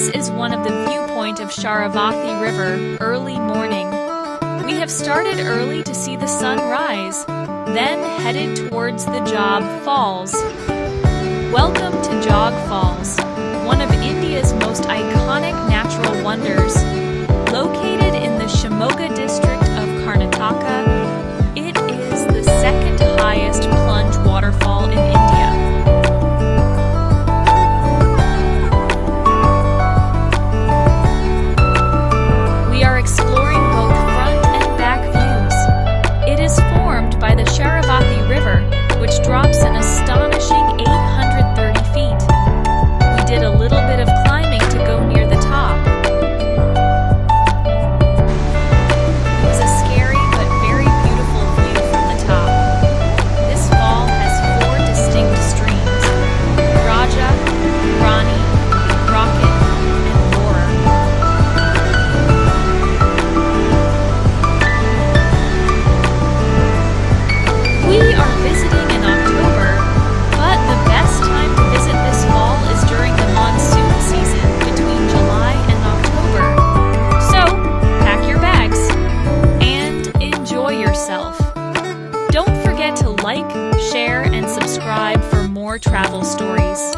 This is one of the viewpoint of Sharavathi River, early morning. We have started early to see the sun rise, then headed towards the Jog Falls. Welcome to Jog Falls, one of India's most iconic natural wonders. Located in the Shimoga district of Karnataka, it is the second highest plunge waterfall in India. We are exploring both front and back views. It is formed by the Sharavathi River, which drops an astonishing 830 feet. We did a little bit of climbing to go near the top. It was a scary but very beautiful view from the top. This fall has 4 distinct streams: Raja, Rani, Rocket, and Laura. We are visiting in October, but the best time to visit this fall is during the monsoon season between July and October. So, pack your bags and enjoy yourself. Don't forget to like, share, and subscribe for more travel stories.